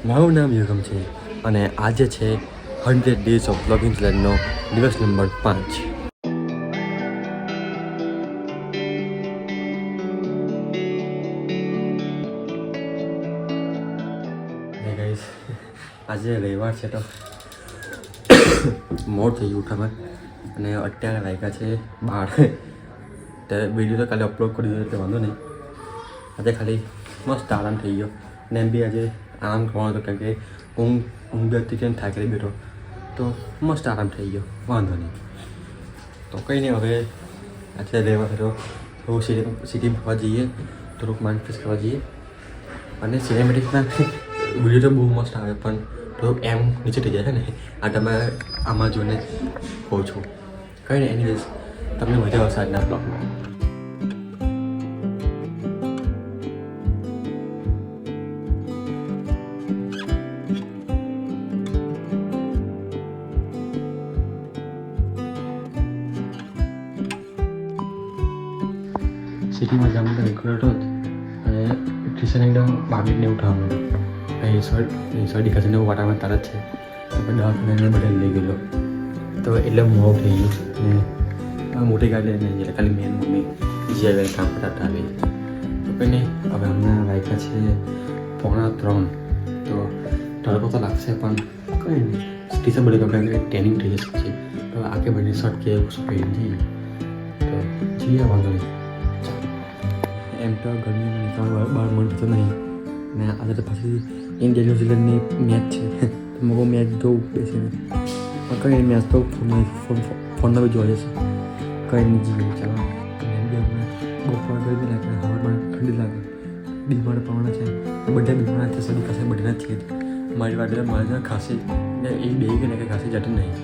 મારું નામ યુગમ છે અને આજે છે 100 ડેઝ ઓફ બ્લોગિંગ ચેલેન્જનો દિવસ નંબર 5. ગાઈસ આજે રવિવાર છે તો મોડ થઈ ગયું ઉઠામાં અને અત્યારે વાગ્યા છે 12. ત્યારે વિડીયો તો કાલે અપલોડ કરી દીધો એટલે વાંધો નહીં. આજે ખાલી મસ્ત આરામ થઈ ગયો ને એમ બી આજે આરામ કરવાનો હતો કારણ કે ઊંઘ હતી કેમ થાકી બેઠો તો મસ્ત આરામ થઈ ગયો, વાંધો નહીં. તો કંઈ નહીં, હવે આજે રહેવા તો થોડું સિટી ફરવા જઈએ, થોડુંક માઇન્ડ ફ્રેશ કરવા જઈએ. અને સિનેમેટિકના વિડીયો તો બહુ મસ્ત આવે પણ થોડુંક એમ નીચે થઈ જાય છે ને, આ તમે આમાં જોઈને કહું છું. કંઈ નહીં, એનીવેઝ તમને મજા આવશે આજના બ્લોગમાં. સિટીમાં જવાનું નીકળ્યો હતો અને ટ્યુશન એકદમ 12 મિનિટને ઉઠાવવાનું અહીં સડી ખાસીને વાટામાં તાર જ છે તો દવાખાને બધા લઈ ગયેલો તો એટલે મોડું થઈ ગયું ને મોટી ગાડી લઈને એટલે ખાલી મેન મમ્મી બીજી આગળ કામ કરતા આવી તો કંઈ નહીં. હવે હમણાં વાગ્યા છે 2:45 તો તડકો તો લાગશે પણ કંઈ નહીં, સ્ટેશન બધી કપડાં ટ્રેનિંગ થઈ જશે પછી તો આગે બધી શર્ટ કે શું પહેરી જઈએ તો જઈએ, વાંધો નહીં. એમ તો ગરમીમાં નીકળવા બહાર મળતો નહીં ને આજે તો પછી ઇન્ડિયા ન્યૂઝીલેન્ડની મેચ છે તો મગો મેચ જોવું બેસીને પણ કંઈ મેચ તો ફોનમાં બી જોવા જશે. કંઈ નહીં જીવું ચાલો. એમ બી અમને બપોર ગરમી લાગે, હવામાં ઠંડી લાગે, બીમાર પડવાના છે, બધા બીમાર છે, સડી ખાંસી બધા જ છે. મારી વાત મારી ખાંસી ને એ બે કે ને ખાંસી જતી નહીં.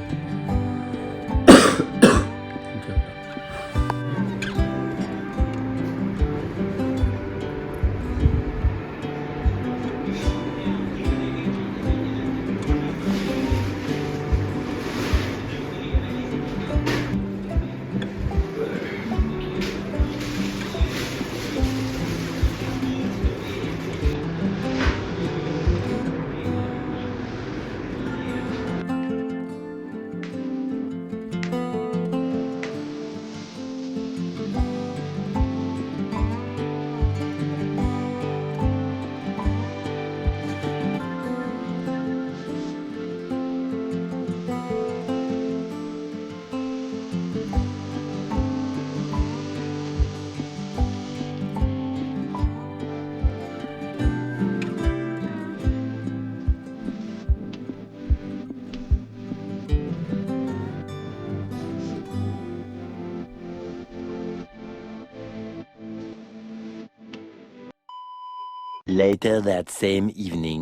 Later that same evening.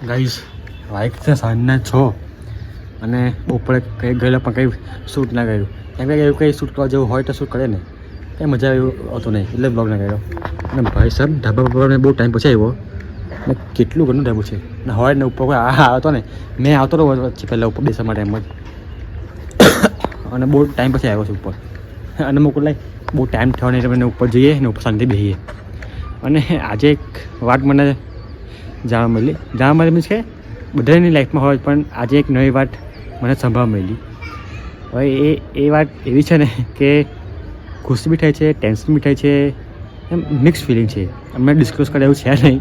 Guys વાઇક છે સાંજના 6 અને બપોરે કંઈ ગયેલા પણ કંઈ શૂટ ના કર્યું કેમ કે એવું કંઈ શૂટ કરવા જેવું હોય તો શૂટ કરે ને કંઈ મજા એવું આવતું નહીં એટલે બ્લોગ ના કર્યો. અને ભાઈ સાહેબ ઢાબા પર બહુ ટાઈમ પછી આવ્યો ને કેટલું ઘણું ઢાબું છે ને હોય ને ઉપર કોઈ આવતો ને મેં આવતો રહો વચ્ચે પહેલાં ઉપર બેસવા માટે એમ જ અને બહુ ટાઈમ પછી આવ્યો છું ઉપર અને મૂકું લાઈ બહુ ટાઈમ થયો નહીં એટલે ઉપર જઈએ ને ઉપર શાંતિ બેસીએ. અને આજે એક વાત મને જાણવા મળી મીન્સ કે બધાની લાઈફમાં હોય પણ આજે એક નવી વાત મને સંભાળવા મળી. હવે એ વાત એવી છે ને કે ખુશી બી થાય છે, ટેન્શન બી થાય છે, એમ મિક્સ ફિલિંગ છે. અમને ડિસ્ક્લોઝ કરે એવું છે નહીં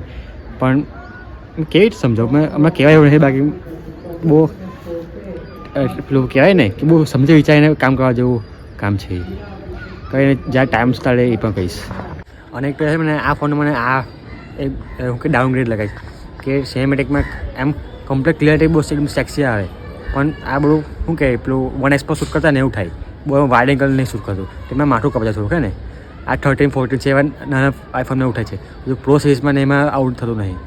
પણ કેવી રીતે સમજાવું, મેં હમણાં કહેવાય એવું નહીં, બાકી બહુ પેલું કહેવાય ને કે બહુ સમજી વિચારીને કામ કરવા જેવું કામ છે. કંઈ જ્યાં ટાઈમ સ્ટાર્ટ એ પણ કહીશ. અને એક તો મને આ ફોન મને આ એક કે ડાઉનગ્રેડ લગાવીશ કે સિનેમેટિકમાં એમ કમ્પ્લીટ ક્લિયરિટી બહુ એકદમ સેક્સી આવે પણ આ બધું શું કહે પેલું 1x પર શૂટ કરતા ને એવું થાય, બહુ વાઇડ એંગલ નહીં શૂટ કરતું તેમાં માથું કપાય થોડું કે ને. આ 13, 14 છે એવા નાના આઈફોનને ઉઠાય છે, બધું પ્રો સિરીઝમાં ને એમાં આઉટ થતું નહીં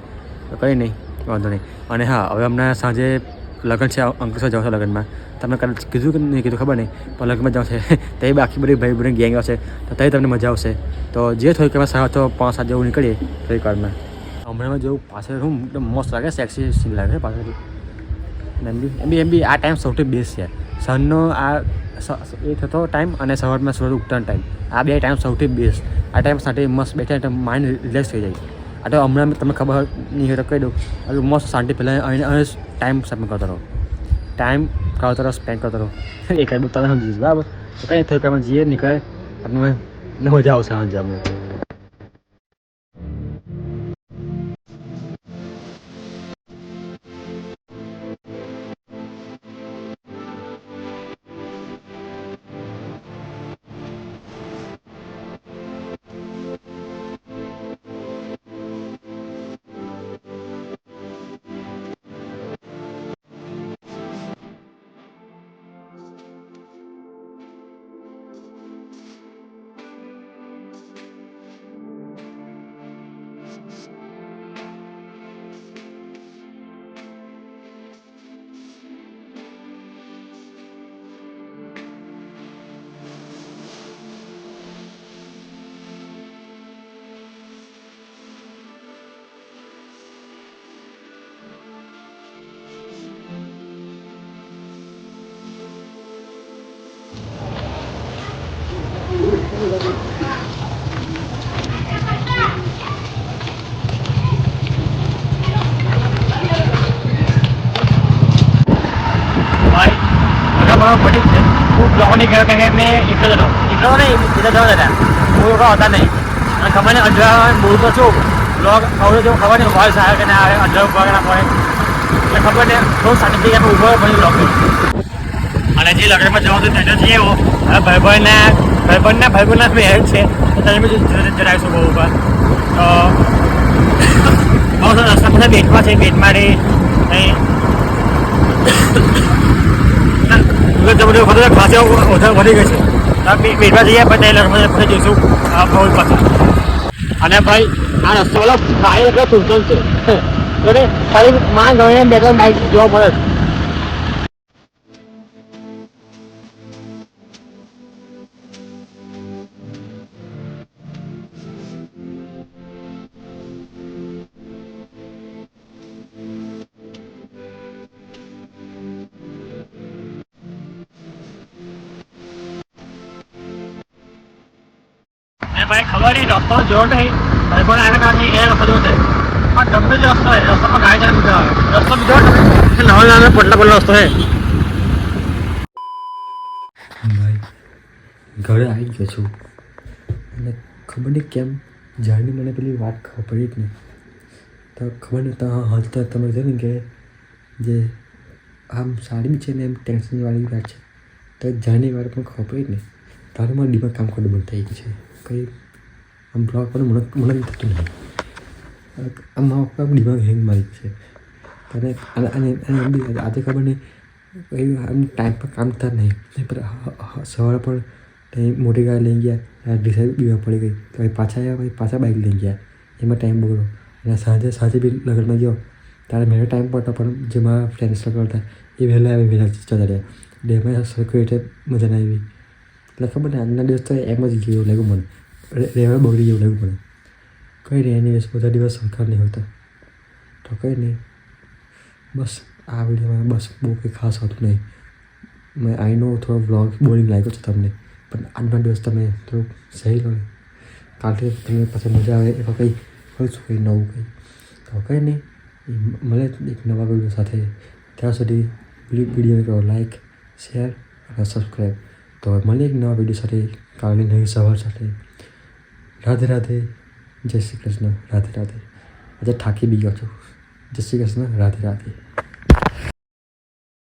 તો કંઈ નહીં, વાંધો નહીં. અને હા, હવે હમણાં સાંજે લગ્ન છે, અંકલેશ્વર જાઉં છું લગ્નમાં. તમને કદાચ કીધું કે નહીં કીધું ખબર નહીં પણ લગ્નમાં જાઉં છે તે આખી બધી ભાઈ બધી ગેંગ આવશે તો ત્યાં તમને મજા આવશે. તો જે થોડીક અમે 5-7 જેવું નીકળીએ થોડીક વારમાં. હમણાં જેવું પાછળ હું એકદમ મસ્ત લાગે, સેક્સી સીન લાગે પાછળથી. એમ બી આ ટાઈમ સૌથી બેસ્ટ છે. સનનો આ એ થતો ટાઈમ અને સવારમાં સૂરજ ઉગતાનો ટાઈમ, આ બે ટાઈમ સૌથી બેસ્ટ. આ ટાઈમ સાથે મસ્ત બેઠા એટલે માઇન્ડ રિલેક્સ થઈ જાય. આ તો હમણાં તમને ખબર નહીં હોય તો કહી દઉં હવે મસ્ત શાંતિ પહેલાં અહીં ટાઈમ સ્પેન્ડ કરતો રહો સ્પેન્ડ કરતો રહો એક બહુ તમે સમજી બરાબર તો કંઈ થયું કે અમે જઈએ નીકળે તમને મજા આવશે સમજે અમને ખૂબ લોકોની ગયો કે મેં એકલો જ એકલો નહીં બીજા જવા હતા હું લોકો હતા નહીં અને ખબર નહીં અઢળા બોલ તો છું બ્લોગ આવડે જેવું ખબર નહીં વોઇસ આવે કે ના આવે અઢળા પગ ના પડે એટલે ખબર નહીં થોડું શાંતિ જગ્યા ઊભો પછી બ્લોગ અને જે લગ્નમાં જવાનું ત્યાં જઈએ એવો હવે ભાઈબંધના બી હેલ્પ છે તો તમે બી જણાવીશું બહુ ઉપર તો બહુ રસ્તા બધા બેટમાં છે બેટમાંથી અહીં બધું ખાસો વધી ગઈ છે બેટમાં જઈએ પછી લગ્નમાં પછી જઈશું બહુ પાછા અને ભાઈ આ રસ્તો વાળો ગાડી એટલો સુંદર છે તો ખાલી માં ગમે બે ત્રણ બાઇક જોવા મળે છે ભાઈ ખબર નહીં રસ્તો જો નહીં ભાઈ પણ આના કારણે એ રસ્તો જો છે પણ ગમે તે રસ્તો હોય રસ્તામાં ગાડી ચાલી આવે રસ્તો બીજો નાનો નાનો પટલા રસ્તો છે ભાઈ ઘરે આવી ગયો છું અને ખબર નહીં કેમ જાણી મને પેલી વાત ખબર પડી જ નહીં તો ખબર નહીં તો હાલતા તમે છે ને કે જે આમ સારી છે ને એમ ટેન્શનવાળી વાત છે તો જાણી વાર પણ ખબર પડી જ નહીં તારે મારું દિમાગ કામ કરવું બંધ થઈ ગયું છે કંઈ આમ બ્લોગ પર મને થતું નહીં આમ દિમાગ હેંગ મારી છે અને આજે ખબર નહીં કંઈ આમ ટાઈમ પર કામ થતા નહીં પણ સવારે પણ ત્યાં મોટી ગાડી લઈ ગયા ડિસાઇડ બીમાર પડી ગઈ તો પાછા આવ્યા ભાઈ પાછા બાઇક લઈ ગયા એમાં ટાઈમ બગડ્યો અને સાંજે બી લગ્નમાં ગયો ત્યારે મેરો ટાઈમ પડતો પણ જે મારા ફ્રેન્ડ્સ લોકો હતા એ વહેલા આવી વહેલા જતા રહ્યા ડેમાં સરખી રીતે મજા ના આવી એટલે ખબર ને આજના દિવસ તો એમ જ ગયું એવું લાગ્યું મને રહેવા બગડી જેવું લાગ્યું મને કંઈ નહીં એની દિવસ બધા દિવસ સરખા નહીં હોતા તો કંઈ નહીં બસ આ વિડીયોમાં બસ બહુ કંઈ ખાસ હતું નહીં મેં આઈ નો થોડો વ્લોગ બોરિંગ લાગ્યો છે તમને પણ આજનો દિવસ તમે થોડુંક સહી લો કાલથી તમને પછી મજા આવે એવા કંઈ કરીશું કંઈ નવું કંઈ તો કંઈ નહીં મળે એક નવા વિડીયો સાથે ત્યાં સુધી વિડીયો કરો લાઈક શેર અને સબસ્ક્રાઈબ તો મળીએ એક નવા વિડીયો સાથે કાલની નવી સવાર સાથે રાધે રાધે જય શ્રી કૃષ્ણ રાધે રાધે આજે થાકી બી ગયો છું જય શ્રી કૃષ્ણ રાધે રાધે